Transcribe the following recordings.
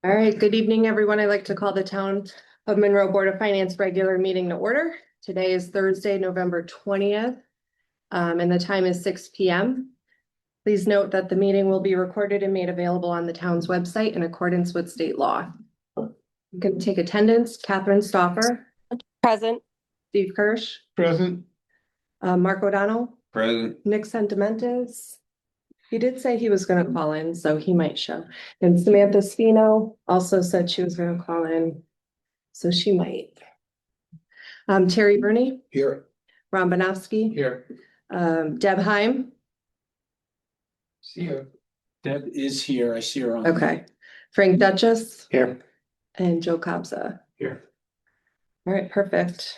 All right, good evening, everyone. I'd like to call the Town of Monroe Board of Finance regular meeting to order. Today is Thursday, November 20th, and the time is 6 p.m. Please note that the meeting will be recorded and made available on the town's website in accordance with state law. You can take attendance. Catherine Stoffer. Present. Steve Kirsch. Present. Mark O'Donnell. Present. Nick Sentimentes. He did say he was going to call in, so he might show. And Samantha Spino also said she was going to call in, so she might. Terry Burney. Here. Ron Banowski. Here. Deb Heim. Here. Deb is here. I see her on. Okay. Frank Duchess. Here. And Joe Cobza. Here. All right, perfect.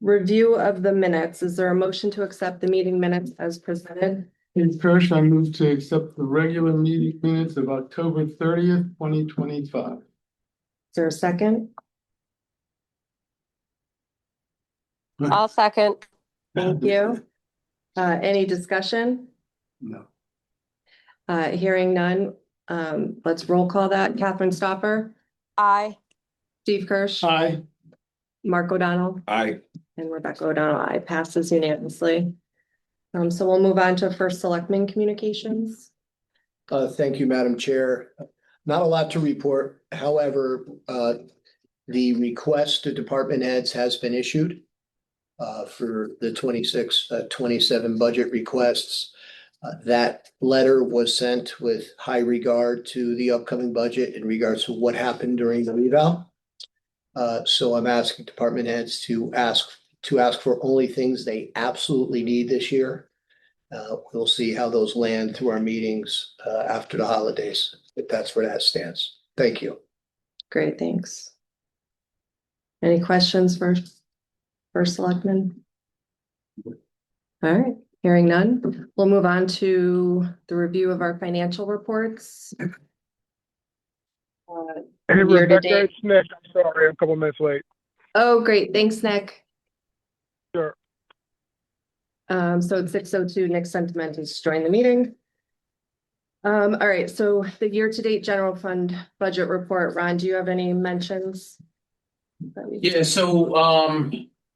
Review of the minutes. Is there a motion to accept the meeting minutes as presented? First, I move to accept the regular meeting minutes of October 30th, 2025. Is there a second? I'll second. Thank you. Any discussion? No. Hearing none. Let's roll call that. Catherine Stoffer. Aye. Steve Kirsch. Aye. Mark O'Donnell. Aye. And Rebecca O'Donnell. Aye. Passes unanimously. So we'll move on to first selectmen communications. Thank you, Madam Chair. Not a lot to report. However, the request to department heads has been issued for the 26-27 budget requests. That letter was sent with high regard to the upcoming budget in regards to what happened during the reval. So I'm asking department heads to ask for only things they absolutely need this year. We'll see how those land through our meetings after the holidays, if that's where that stands. Thank you. Great, thanks. Any questions for first selectman? All right, hearing none. We'll move on to the review of our financial reports. Hey, Year to Rebecca, date. it's Nick. I'm sorry, I'm a couple minutes late. Oh, great. Thanks, Nick. Sure. So it's 6:02, Nick Sentiment has joined the meeting. All right, so the year-to-date general fund budget report, Ron, do you have any mentions? Yeah, so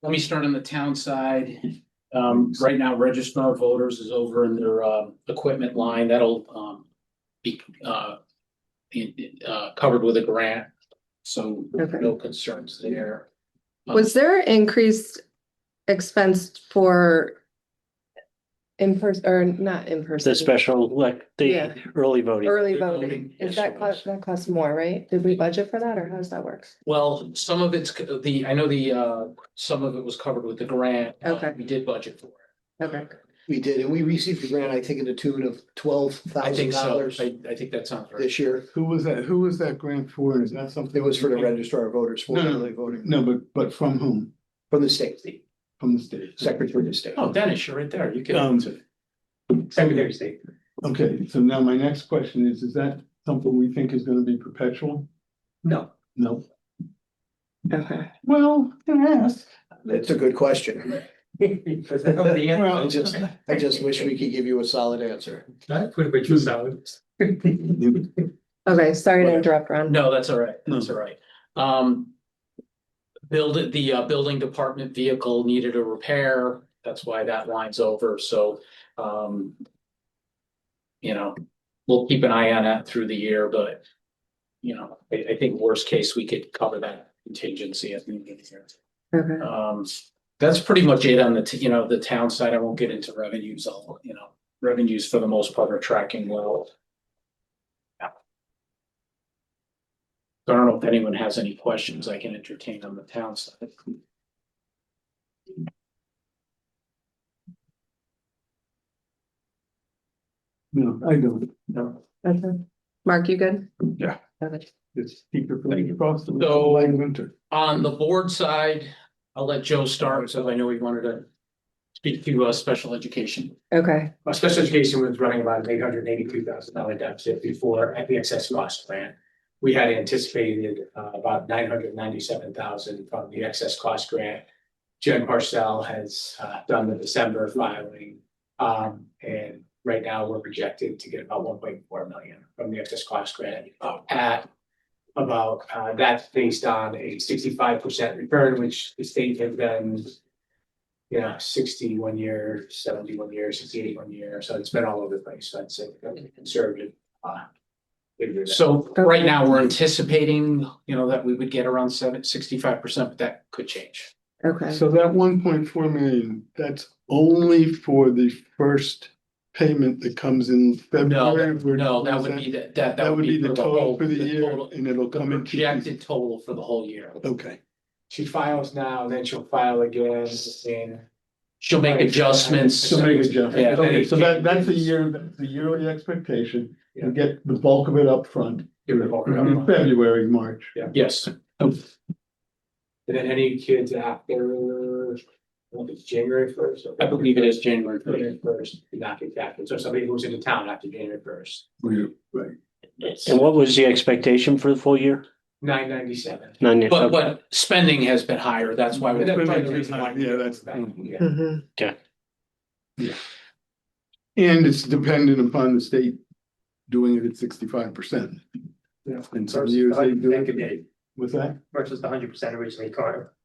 let me start on the town side. Right now, registrar of voters is over in their equipment line. That'll be covered with a grant. So Okay. no concerns there. Was there increased expense for in-person or not in person? The special, like Yeah. the early voting. Early Early voting, voting, is yes, that it was. cost, that costs more, right? Did we budget for that or how does that work? Well, some of it's I know some of it was covered with the grant. Okay. We did budget for it. Okay, We did, and we received a grant, I think, in the tune of I $12,000 think so. I think that sounds right. this year. Who was that grant for? Is that something? It was for the registrar of voters for No, early voting No, but from whom? from the state, From the state. Secretary of State. Oh, Dennis, you're right there. You can. Secretary of State. Okay, so now my next question is that something we think is gonna be perpetual? No, No. okay. Well, can I ask? it's a good question. Well, I just wish we could give you a solid answer. Okay, sorry to interrupt, Ron. No, that's all right. That's all right. The building department vehicle needed a repair. That's why that line's over. So, we'll keep an eye on that through the year, but I think worst case, we could cover that contingency at the end of the year. Okay, That's pretty much it on the town side. I won't get into revenues. Revenues for the most part are tracking well. Yeah. So I don't know if anyone has any questions I can entertain on the town side. No, I don't. No. okay. Mark, you good? Yeah. Okay. It's deeper from across the So- light winter. On the board side, I'll let Joe start, because I know he wanted to speak to special education. Okay, Special education was running about an $882,000 deficit before the excess cost grant. We had anticipated about $997,000 from the excess cost grant. Jen Parcell has done the December filing, and Right now, we're projected to get about 1.4 million from the excess cost grant at about, that's based on a 65% return, which the state has been, 61 year, 71 year, 68 1 year, so it's been all over the place, so I'd say conservative. Figure that. So right now, we're anticipating, that we would get around 65%, but that could change. Okay, So that 1.4 million, that's only for the first payment that comes in February? No, that would be That would be the for total for the the year, total- and it'll The come in. projected total for the whole year. Okay, She files now, and then she'll file again in. She'll make adjustments. so make adjustments. Yeah. Okay, so that's a year, that's the yearly expectation. You get the bulk of it up front Give her the bulk of it. in February, March. Yes. And then any kids after, it's January 1st. I believe it is January January 1st. 1st, not get captured, so somebody who's in the town after January 1st, Right. And what was the expectation for the full year? 997. None. But spending has been higher. That's why we. That's probably the reason why. Yeah, that's- Yeah. And it's dependent upon the state doing it at 65%. Yeah. And some years they do it. Day With that, versus the 100% originally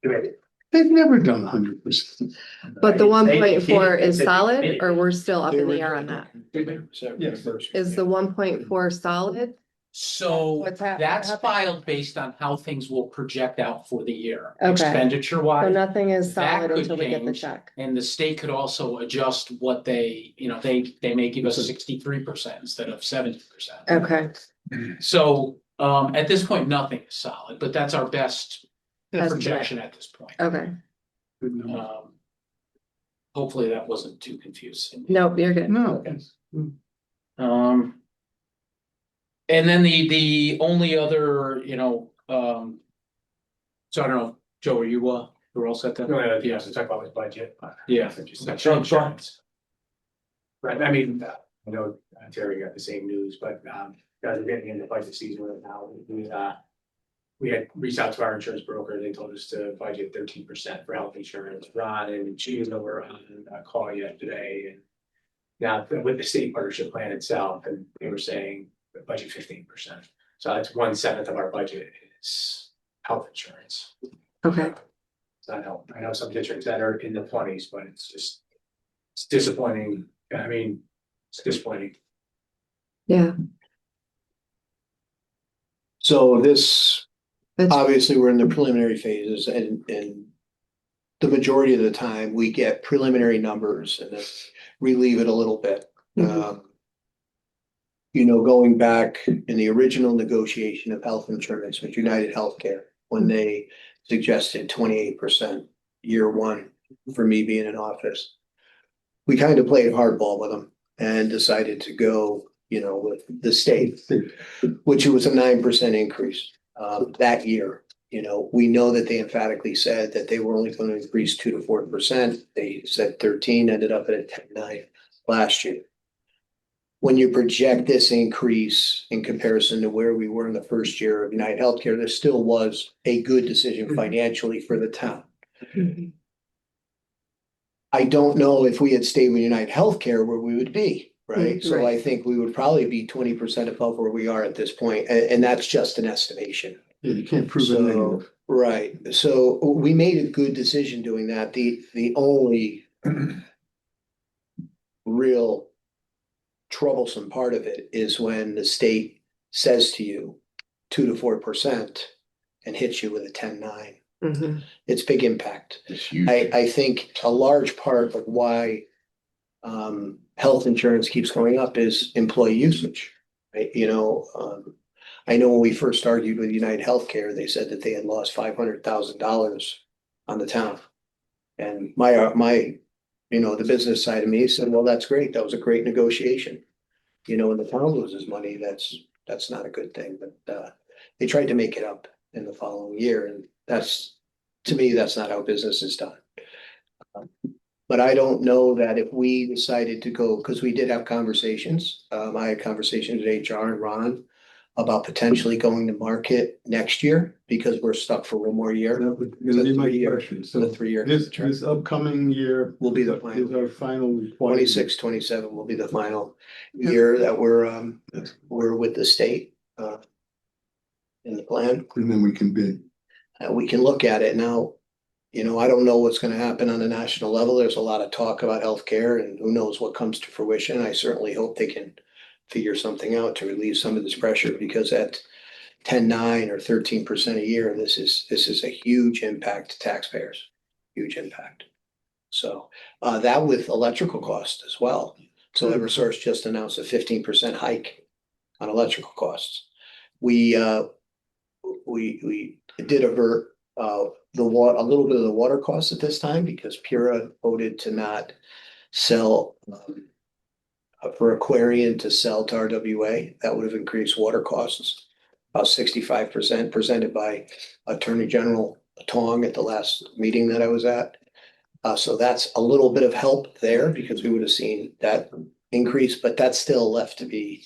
committed. they've never done 100%. but the 1.4 is solid, or we're still up in the air on that? Yes. Is the 1.4 solid? So What's that? that's What happened? filed based on how things will project out for the year. Okay. Expenditure So wise. nothing is That solid could until we get the change. check. And the state could also adjust what they may give us 63% instead of 70%. Okay, So at this point, nothing is solid, but that's our best Estimate. projection at this point. okay. Good number. Hopefully that wasn't too confusing. Nope, you're good. No. And then the only other, so I don't know, Joe, are you you're all set then? No, yeah, to talk about his budget. Yeah. Insurance. Right, I mean, I know Terry got the same news, but guys are getting into budget season right now. We had reached out to our insurance broker, they told us to budget 13% for health insurance. Ron and Gina were on a call yesterday, and now with the state partnership plan itself, and they were saying budget 15%. So that's 1/7 of our budget is health insurance. Okay, It's not help. I know some districts that are in the 20s, but it's disappointing. I mean, it's disappointing. yeah. So this, That's- obviously, we're in the preliminary phases and the majority of the time we get preliminary numbers and then relieve it a little bit. Mhm. Going back in the original negotiation of health insurance with United Healthcare, when they suggested 28% year one for me being in office. We kind of played hardball with them and decided to go, with the state, which it was a 9% increase that year. We know that they emphatically said that they were only going to increase 2 to 4%. They said 13, ended up at a 10.9 last year. When you project this increase in comparison to where we were in the first year of United Healthcare, there still was a good decision financially for the town. Mhm. I don't know if we had stayed with United Healthcare where we would be, right? Mm, So right. I think we would probably be 20% above where we are at this point, and that's just an estimation. Yeah, you can't prove it So, negative. right, so we made a good decision doing that. The only real troublesome part of it is when the state says to you 2 to 4% and hits you with a 10.9. Mhm. It's big impact. It's huge. I think a large part of why health insurance keeps going up is employee usage. Right? I know when we first argued with United Healthcare, they said that they had lost $500,000 on the town. And my the business side of me said, well, that's great. That was a great negotiation. When the town loses money, that's not a good thing, but they tried to make it up in the following year. And to me, that's not how business is done. But I don't know that if we decided to go, because we did have conversations, I had conversations with HR and Ron. about potentially going to market next year because we're stuck for one more year. That was gonna be my 3-year question. So The 3-year this upcoming year will be the is final. our final requirement. 26, 27 will be the final year that we're with the state in the plan. And then we can bid. We can look at it now. You know, I don't know what's gonna happen on the national level. There's a lot of talk about healthcare and who knows what comes to fruition. I certainly hope they can figure something out to relieve some of this pressure because at 10.9 or 13% a year, this is a huge impact to taxpayers, huge impact. So that with electrical costs as well. So Eversource just announced a 15% hike on electrical costs. We did avert a little bit of the water costs at this time because Pura voted to not sell for Aquarian to sell to RWA. That would have increased water costs about 65%, presented by Attorney General Tong at the last meeting that I was at. So that's a little bit of help there because we would have seen that increase, but that's still left to be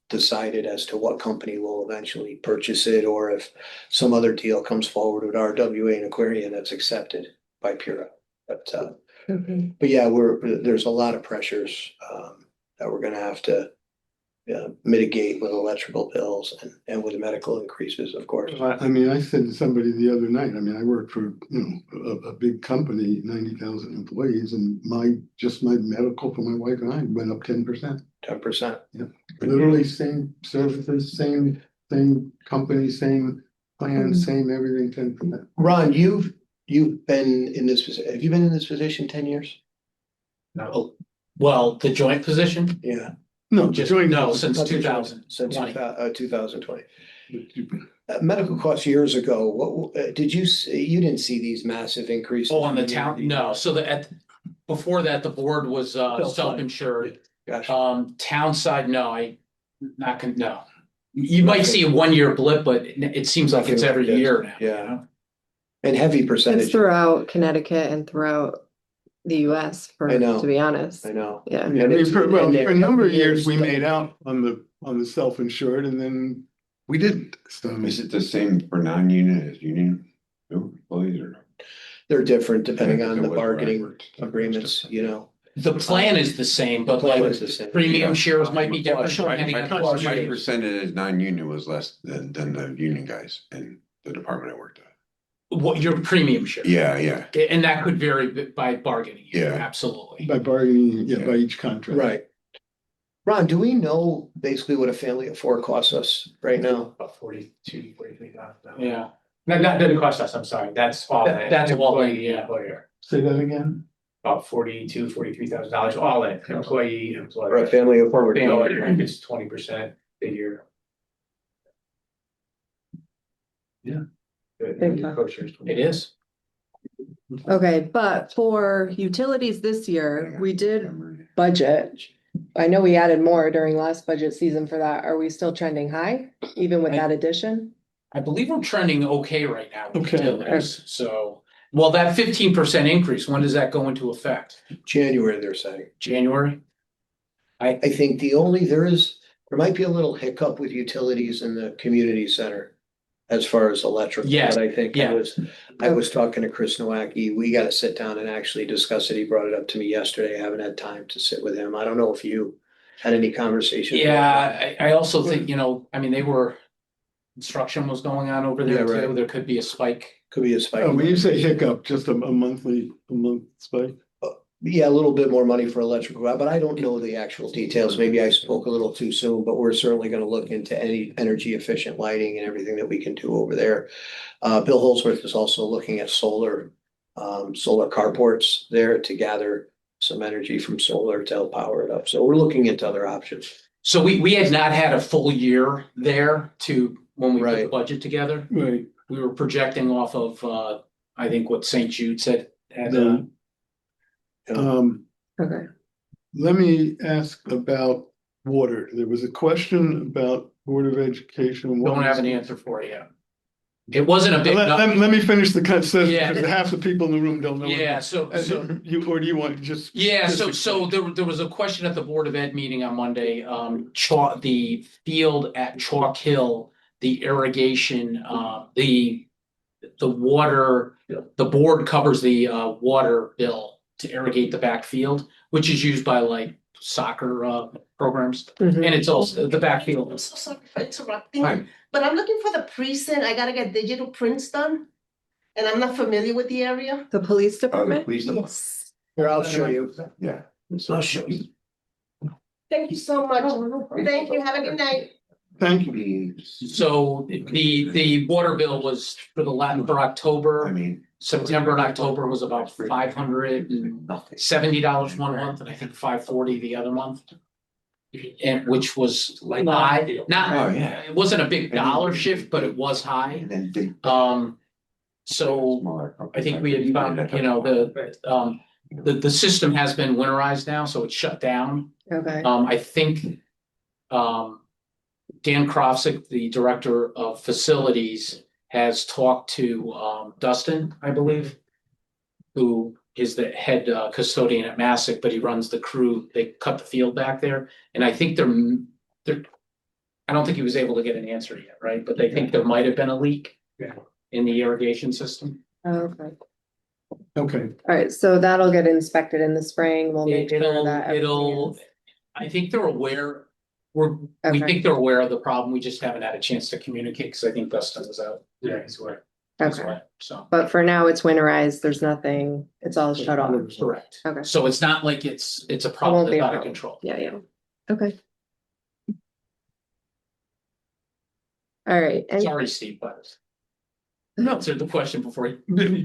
decided as to what company will eventually purchase it or if some other deal comes forward with RWA and Aquarian that's accepted by Pura. But yeah, there's a lot of pressures that we're gonna have to mitigate with electrical bills and with medical increases, of course. I mean, I said to somebody the other night, I mean, I work for, a big company, 90,000 employees, and my medical for my wife and I went up 10%. 10%. Literally same services, same company, same plan, same everything, 10%. Ron, you've been in this position. Have you been in this position 10 years? No. Well, the joint position? Yeah. No, Just, joint. no, since Not the two joint, thousand Since twenty. 2020. Medical costs years ago, what did you see? You didn't see these massive increases? Oh, on the town, no, so before that, the board was self-insured. Gotcha. Town side, no, no. You might see a 1-year blip, but it seems like it's every year now. Yeah. And heavy It's percentage. throughout Connecticut and throughout the US I know. to be honest. I know. Yeah. Yeah, I mean, for a number of years, we still- made out on the self-insured and then we didn't, so. Is it the same for non-union as union employees or? They're different depending Yeah, 'cause on it the was where I bargaining worked. agreements, you know. The plan is the same, but like Plan is the same. premium shares might be different. My depending on cost shares. percentage as non-union was less than the union guys in the department I worked at. What your premium share. Yeah, yeah. And that could vary by bargaining. Yeah. Absolutely. By bargaining, by each contract. Right. Ron, do we know basically what a family of 4 costs us right now? About 43,000. Yeah. That doesn't cost us, I'm sorry, that's all. That's all in, Employee, yeah. Employer, Say that again? about $43,000 all in, employee, For a employer. family of 4. Family, it's 20% a year. Yeah. Big time. It is. Okay, but for utilities this year, we did budget. I know we added more during last budget season for that. Are we still trending high, even with that addition? I believe we're trending okay right now. with Okay. utilities. So, well, that 15% increase, when does that go into effect? January, they're saying. January? I think there might be a little hiccup with utilities in the community center. As far as electrical, Yes, but I think yeah. I was talking to Chris Nowacki. We gotta sit down and actually discuss it. He brought it up to me yesterday. I haven't had time to sit with him. I don't know if you had any conversation. Yeah, I also think, I mean, construction was going on over there Yeah, too. right. There could be a spike. Could be a spike. Oh, when you say hiccup, just a month spike? Yeah, a little bit more money for electrical, but I don't know the actual details. Maybe I spoke a little too soon, but we're certainly gonna look into any energy efficient lighting and everything that we can do over there. Bill Holsworth is also looking at solar carports there to gather some energy from solar to help power it up. So we're looking into other options. So we had not had a full year there when we put the Right. budget together. Right. We were projecting off of, I think what St. Jude said. Okay. Let me ask about water. There was a question about Board of Education. Don't have an answer for it yet. It wasn't a big. Let me finish the cut sentence, Yeah. because half the people in the room don't know. Yeah, so You, or do you want to just? yeah, just so explain? there was a question at the Board of Ed meeting on Monday, the field at Chalk Hill, the irrigation, the water, the board covers the water bill to irrigate the backfield, which is used by like soccer programs, Mhm. and it's also the I'm backfield. so sorry for interrupting, Fine. but I'm looking for the precinct. I gotta get digital prints done. And I'm not familiar with the area. The police Oh, department? please don't. Yes. Here, I'll show you. Yeah. I'll show you. Thank you so much. Thank you. Have a good night. Thank you. So the water bill was for for I October, mean. September and October was about $570 one month, and I think $540 the other month. And which was like high, Oh, not, yeah. it wasn't a big dollar shift, but it was high. And then big. So Smaller I think we had found, the system has been winterized now, so it's shut down. Okay. I think, Dan Krofsick, the director of facilities, has talked to, Dustin, I believe, who is the head custodian at Massac, but he runs the crew. They cut the field back there. And I think they're, I don't think he was able to get an answer yet, right? But they think there might have been a leak in the irrigation system. Okay. Okay, All right, so that'll get inspected in the spring. We'll make sure that. everything It'll, is- I think they're aware, we Okay. think they're aware of the problem. We just haven't had a chance to communicate because I think Dustin was out. Yeah, he's away. He's Okay, away, so. but for now it's winterized. There's nothing, it's all shut off. Correct. Okay. So it's not like it's a It problem won't be that's a out of problem. control. Yeah, yeah. Okay. All right. and- Sorry, Steve, but. Answered the question before you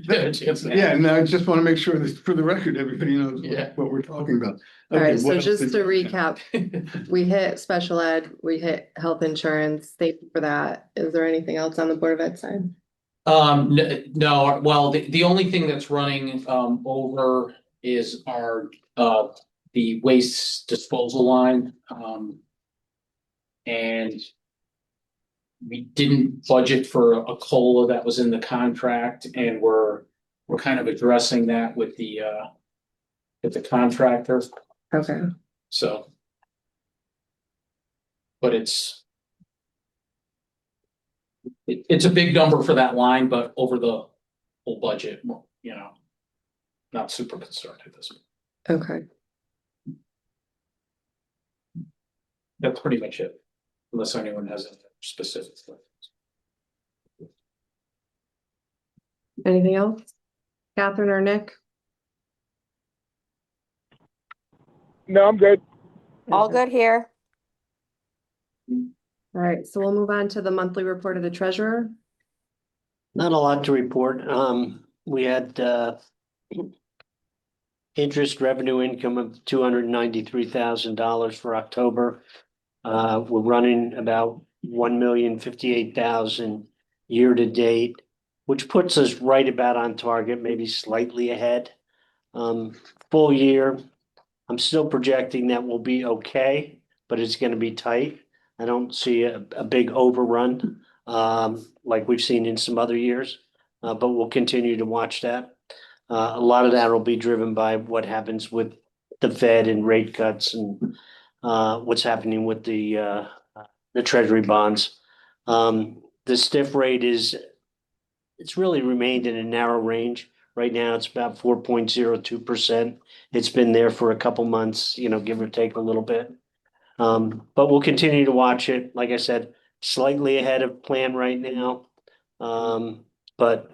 had a chance to. yeah, and I just want to make sure that for the record, everybody knows Yeah. what we're talking about. All Okay, right, so what else just did to you- recap, we hit special ed, we hit health insurance. Thank you for that. Is there anything else on the Board of Ed side? No, well, the only thing that's running over is our the waste disposal line. And we didn't budget for a COLA that was in the contract, and we're kind of addressing that with the contractor, Okay, so. But it's a big number for that line, but over the whole budget, not super concerned with this. okay. That's pretty much it, unless anyone has any specifics. Anything else? Catherine or Nick? No, I'm good. All good here. All right, so we'll move on to the monthly report of the treasurer. Not a lot to report. We had interest revenue income of $293,000 for October. We're running about 1,058,000 year to date, which puts us right about on target, maybe slightly ahead. Full year, I'm still projecting that we'll be okay, but it's going to be tight. I don't see a big overrun like we've seen in some other years, but we'll continue to watch that. A lot of that will be driven by what happens with the Fed and rate cuts and what's happening with the Treasury bonds. The stiff rate it's really remained in a narrow range. Right now, it's about 4.02%. It's been there for a couple months, give or take a little bit. But we'll continue to watch it. Like I said, slightly ahead of plan right now. But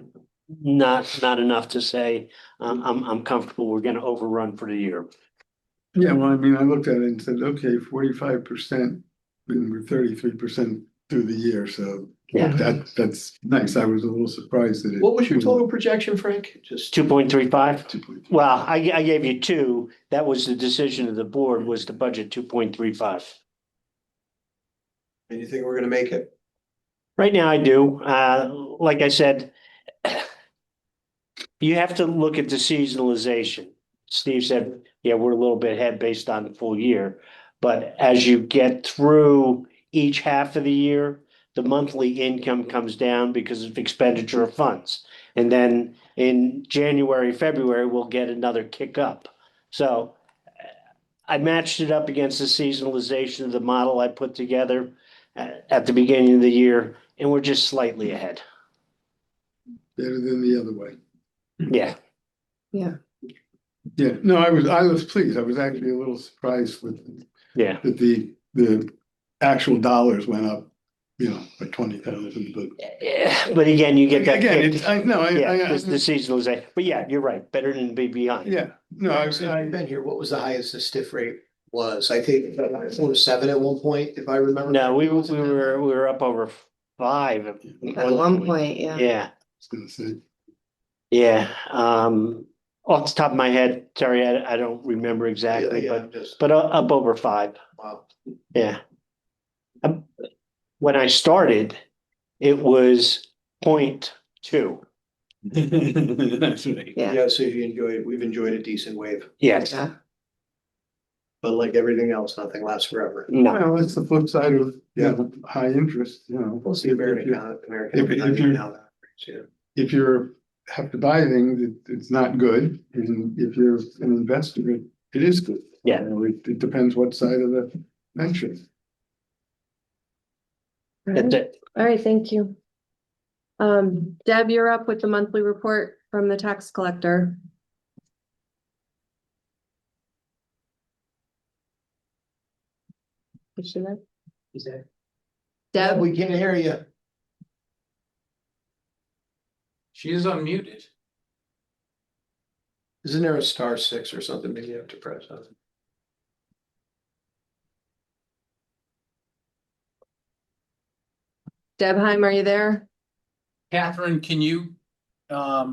not enough to say I'm comfortable we're going to overrun for the year. Yeah, well, I mean, I looked at it and said, okay, 45%, and we're 33% through the year, so. Yeah. That's nice. I was a little surprised that it. What was your total projection, Frank? Just 2.35? Well, I gave you 2. That was the decision of the board, was to budget 2.35. and you think we're gonna make it? Right now I do. Like I said, you have to look at the seasonalization. Steve said, yeah, we're a little bit ahead based on the full year. But as you get through each half of the year, the monthly income comes down because of expenditure of funds. And then in January, February, we'll get another kick up. So I matched it up against the seasonalization of the model I put together at the beginning of the year, and we're just slightly ahead. Better than the other way. Yeah. Yeah. Yeah, no, I was pleased. I was actually a little surprised with Yeah. that the actual dollars went up, by 20,000, but. But again, you get that Again, kick. it's, I, no, Yeah, I, the seasonalization. But yeah, you're right. Better than be behind. yeah, no, Since you've been here, what was the highest the stiff rate was? I think 4 to 7 at one point, if I remember. No, we correctly. were up over 5 at At one point, yeah. Yeah. was gonna say, Yeah. Off the top of my head, Terry, I don't remember exactly, Yeah, but I'm just, up over 5. wow. Yeah. When I started, it was 0.2. That's right. Yeah. Yeah, so we've enjoyed a decent wave, Yes. Yeah. but like everything else, nothing lasts forever. No. well, that's the flip side of, high interest, We'll see If American you- economy now. That, yeah. if you're, have to buy things, it's not good, and if you're an investor, it is good. Yeah. It depends what side of the venture. That's it. All right, thank you. Deb, you're up with the monthly report from the tax collector. Is she there? Is that? Deb, We can't hear you. She is unmuted. Isn't there a *6 or something? Maybe you have to press on. Debheim, are you there? Catherine, can you, let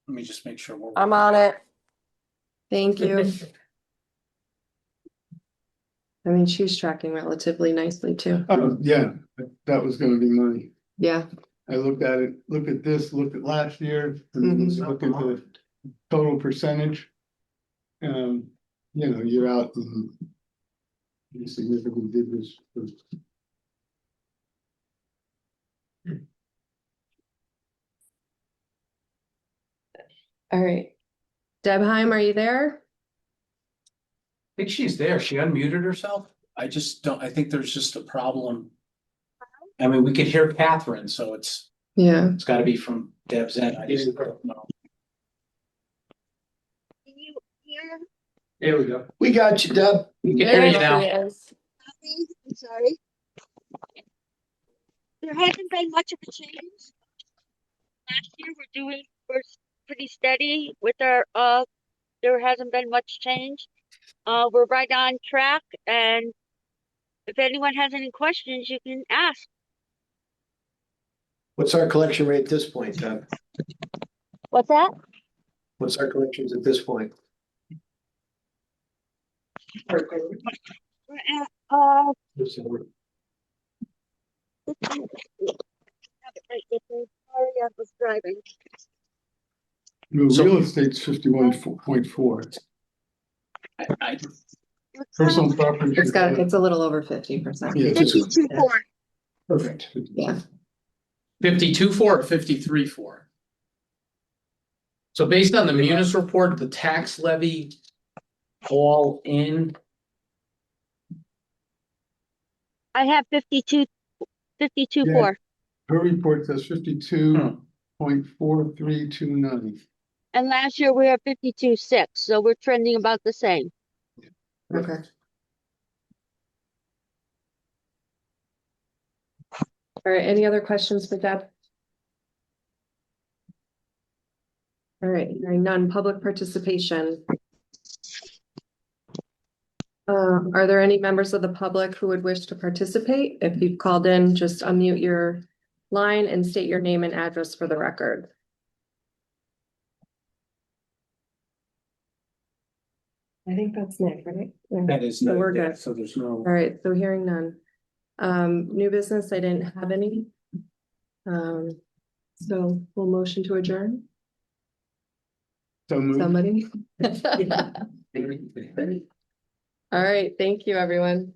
me just make sure. we're- I'm on it. Thank you. I mean, she's tracking relatively nicely too. Yeah, that was gonna be mine. Yeah, I looked at it, look at this, look at last year, and look at the total percentage. You're out and you significantly did this. all right. Debheim, are you there? I think she's there. She unmuted herself. I just don't, I think there's just a problem. I mean, we could hear Catherine, so it's Yeah. gotta be from Deb's end. I just don't know. Can you hear There we go. We got you, Deb. We can hear you There now. she is. me? I'm sorry. There hasn't been much of a change. Last year we're pretty steady with our there hasn't been much change. We're right on track, and if anyone has any questions, you can ask. What's our collection rate at this point, Deb? What's that? What's our collections at this point? We're at sorry, I was driving. No, So- real estate's 51.4. I, Personal property. It's a little over 50%. Yeah, it's 52.4. Perfect. Yeah. 52.4 or 53.4? So based on the Munis report, the tax levy all in, I have 52.4. Yeah. Her report says 52.4329. And last year we were 52.6, so we're trending about the same. Okay. All right, any other questions for Deb? All right, hearing none, public participation. Are there any members of the public who would wish to participate? If you've called in, just unmute your line and state your name and address for the record. I think that's Nick, right? Yeah. that is So no, we're good. so there's no. All right, so hearing none. New business, I didn't have any. So we'll motion to adjourn, So moved. somebody. All right, thank you, everyone.